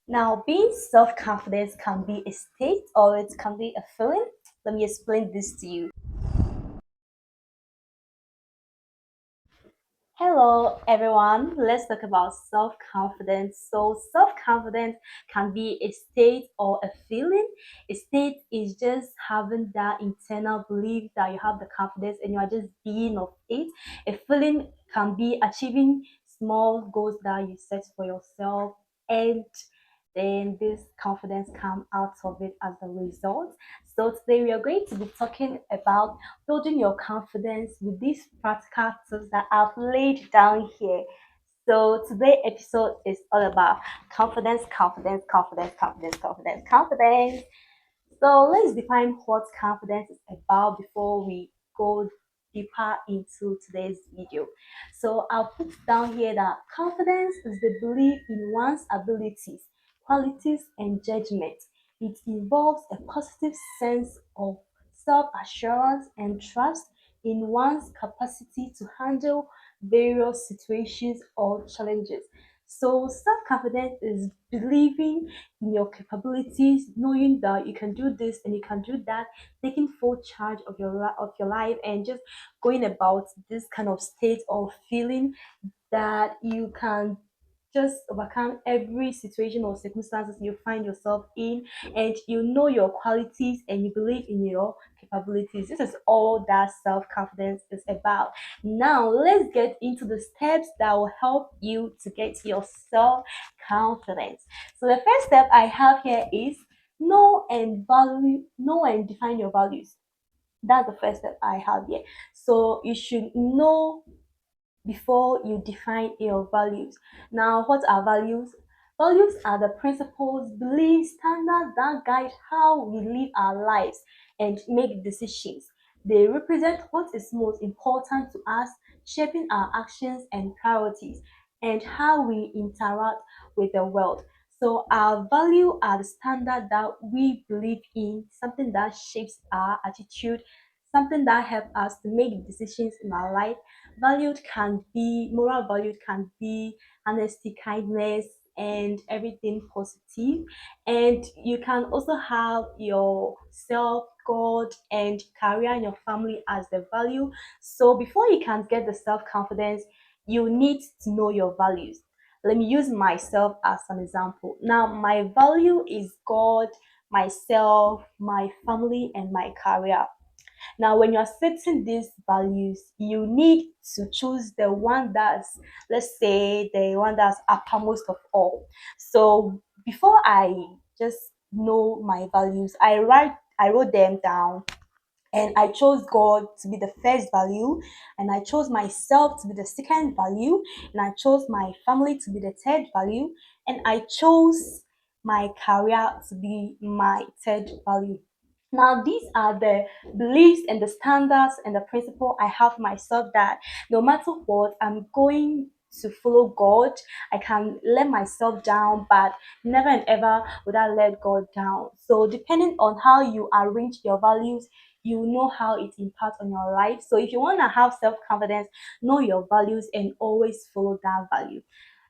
Now, being self-confident can be a state or it can be a feeling. Let me explain this to you. Hello, everyone. Let's talk about self-confidence. So, self-confidence can be a state or a feeling. A state is just having that internal belief that you have the confidence and you are just being of it. A feeling can be achieving small goals that you set for yourself, and then this confidence come out of it as a result. So today we are going to be talking about building your confidence with these practical tips that I've laid down here. So today's episode is all about confidence, confidence, confidence, confidence, confidence, confidence. So let's define what confidence is about before we go deeper into today's video. So I'll put down here that confidence is the belief in one's abilities, qualities, and judgment. It involves a positive sense of self assurance and trust in one's capacity to handle various situations or challenges. So, self confidence is believing in your capabilities, knowing that you can do this and you can do that, taking full charge of your life, and just going about this kind of state of feeling that you can just overcome every situation or circumstances you find yourself in, and you know your qualities and you believe in your capabilities. This is all that self-confidence is about. Now let's get into the steps that will help you to get your self-confidence. So the first step I have here is know and define your values. That's the first step I have here. So you should know before you define your values. Now, what are values? Values are the principles, beliefs, standards that guide how we live our lives and make decisions. They represent what is most important to us, shaping our actions and priorities, and how we interact with the world. So, our value are the standard that we believe in, something that shapes our attitude, something that helps us to make decisions in our life. Valued can be moral valued can be honesty, kindness, and everything positive. And you can also have yourself, God, and career and your family as the value. So before you can get the self-confidence, you need to know your values. Let me use myself as an example. Now, my value is God, myself, my family, and my career. Now, when you're setting these values, you need to choose the one that's, let's say, the one that's uppermost of all. So before I just know my values, I wrote them down, and I chose God to be the first value, and I chose myself to be the second value, and I chose my family to be the third value, and I chose my career to be my third value. Now, these are the beliefs and the standards and the principle I have myself, that no matter what, I'm going to follow God. I can let myself down, but never and ever would I let God down. So, depending on how you arrange your values, you know how it impacts on your life. So, if you want to have self confidence, know your values and always follow that value.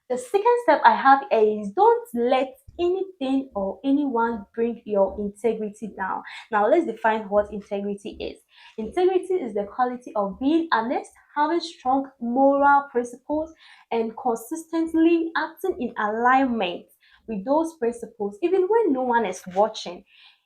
The second step I have is don't let anything or anyone bring your integrity down. Now, let's define what integrity is. Integrity is the quality of being honest, having strong moral principles, and consistently acting in alignment with those principles, even when no one is watching.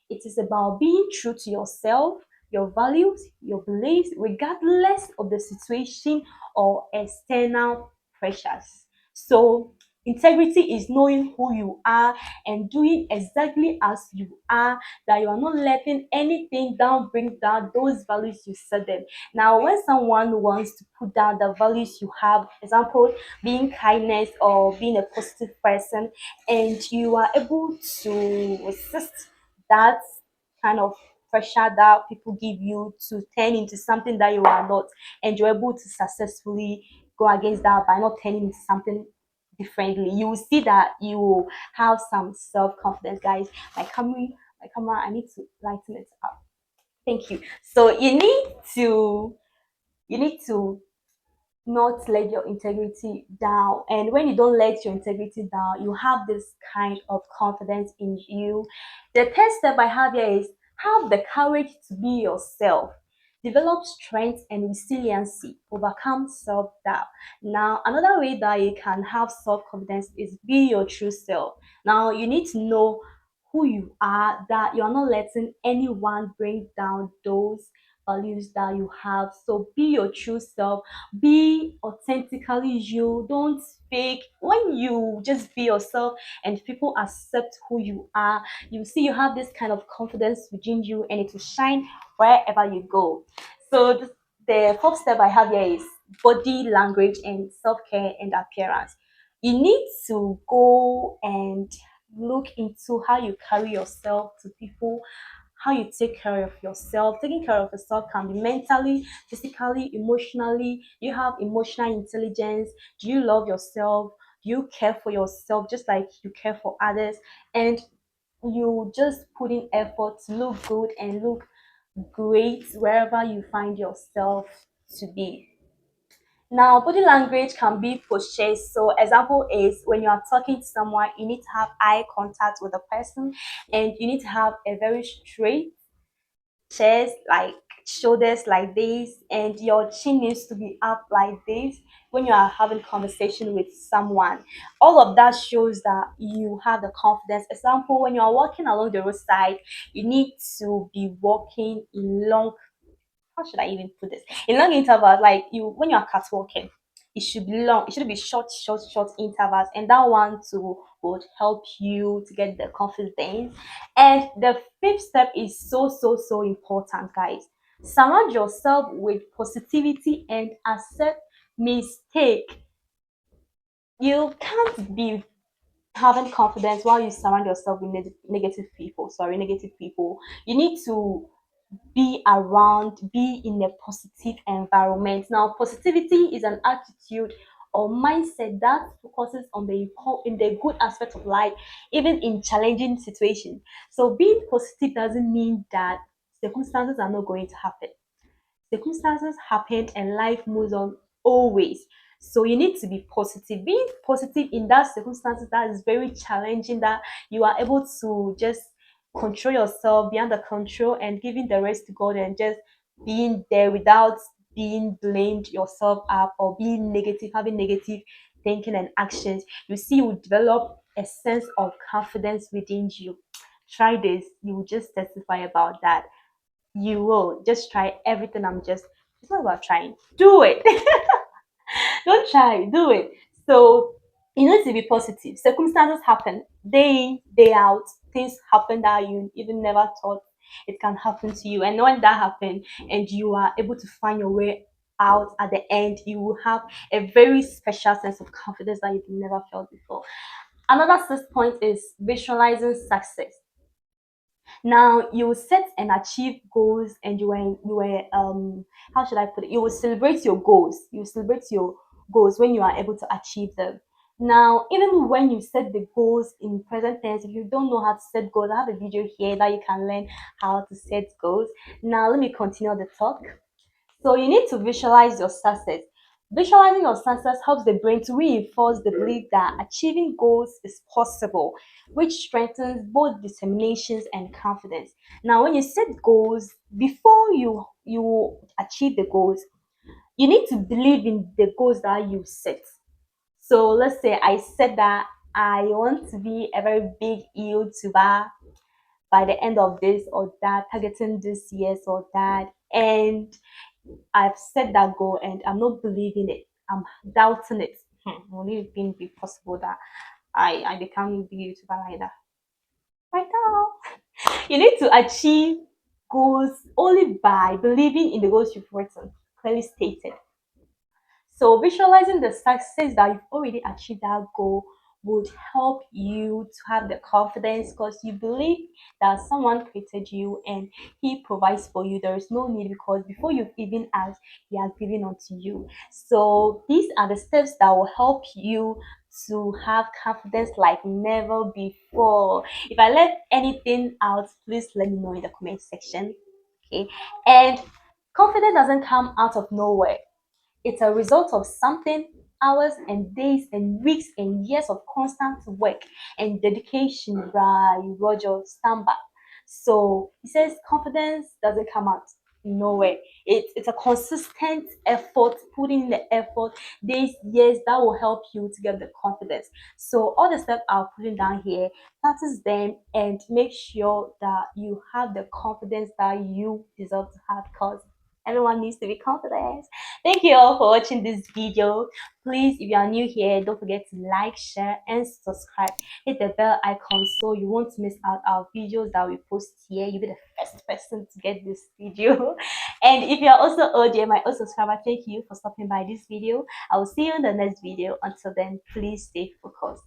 It is about being true to yourself, your values, your beliefs, regardless of the situation or external pressures. So, integrity is knowing who you are and doing exactly as you are, that you are not letting anything down bring down those values you set them. Now, when someone wants to put down the values you have, example, being kindness or being a positive person, and you are able to resist that kind of pressure that people give you to turn into something that you are not, and you're able to successfully go against that by not turning into something differently, you will see that you will have some self-confidence. Guys, my camera, I need to lighten it up. Thank you. So you need to not let your integrity down. And when you don't let your integrity down, you have this kind of confidence in you. The third step I have here is have the courage to be yourself. Develop strength and resiliency, overcome self doubt. Now, another way that you can have self confidence is be your true self. Now, you need to know who you are, that you're not letting anyone bring down those values that you have. So, be your true self, be authentically you, don't fake. When you just be yourself and people accept who you are, you see you have this kind of confidence within you and it will shine wherever you go. So the fourth step I have here is body language and self-care and appearance. You need to go and look into how you carry yourself to people, how you take care of yourself. Taking care of yourself can be mentally, physically, emotionally. You have emotional intelligence. Do you love yourself? Do you care for yourself just like you care for others? And you just put in effort to look good and look great wherever you find yourself to be. Now, body language can be purchased. So, example is when you are talking to someone, you need to have eye contact with the person, and you need to have a very straight chest, like shoulders like this, and your chin needs to be up like this when you are having conversation with someone. All of that shows that you have the confidence. Example, when you are walking along the roadside, you need to be walking in long, how should I even put this? In long intervals, like you when you are catwalking, it should be long, it should be short intervals, and that one too would help you to get the confidence. And the fifth step is so important, guys. Surround yourself with positivity and accept mistake. You can't be having confidence while you surround yourself with negative people. Sorry, negative people. You need to be around, be in a positive environment. Now, positivity is an attitude or mindset that focuses on in the good aspect of life, even in challenging situations. So, being positive doesn't mean that circumstances are not going to happen. Circumstances happen and life moves on always. So you need to be positive. Being positive in that circumstances that is very challenging, that you are able to just control yourself, be under control and giving the rest to God and just being there without being blamed yourself up or being negative, having negative thinking and actions. You see, you develop a sense of confidence within you. Try this, you will just testify about that. You will just try everything. It's not about trying. Do it. Don't try, do it. So you need to be positive. Circumstances happen day in, day out. Things happen that you even never thought it can happen to you. And when that happens and you are able to find your way out at the end, you will have a very special sense of confidence that you've never felt before. Another sixth point is visualizing success. Now you will set and achieve goals, and you were how should I put it? You will celebrate your goals. You celebrate your goals when you are able to achieve them. Now, even when you set the goals in present tense, if you don't know how to set goals, I have a video here that you can learn how to set goals. Now, let me continue the talk. So you need to visualize your success. Visualizing your success helps the brain to reinforce the belief that achieving goals is possible, which strengthens both determinations and confidence. Now, when you set goals, before you achieve the goals, you need to believe in the goals that you set. So let's say I said that I want to be a very big YouTuber by the end of this or that, targeting this years or that, and I've set that goal and I'm not believing it. I'm doubting it. Will it even be possible that I become a big YouTuber like that? Right now, you need to achieve goals only by believing in the goals you've written, clearly stated. So visualizing the success that you've already achieved that goal would help you to have the confidence because you believe that someone created you and he provides for you. There is no need because before you've even asked, he has given unto you. So these are the steps that will help you to have confidence like never before. If I left anything out, please let me know in the comment section. Okay. And confidence doesn't come out of nowhere. It's a result of something, hours and days and weeks and years of constant work and dedication by Roger Stambach. So he says confidence doesn't come out nowhere. It's a consistent effort, putting in the effort, days, years that will help you to get the confidence. So all the steps I'll put in down here, practice them and make sure that you have the confidence that you deserve to have, because everyone needs to be confident. Thank you all for watching this video. Please, if you are new here, don't forget to like, share, and subscribe. Hit the bell icon so you won't miss out our videos that we post here. You'll be the first person to get this video. And if you're also OJ, my old subscriber, thank you for stopping by this video. I will see you in the next video. Until then, please stay focused.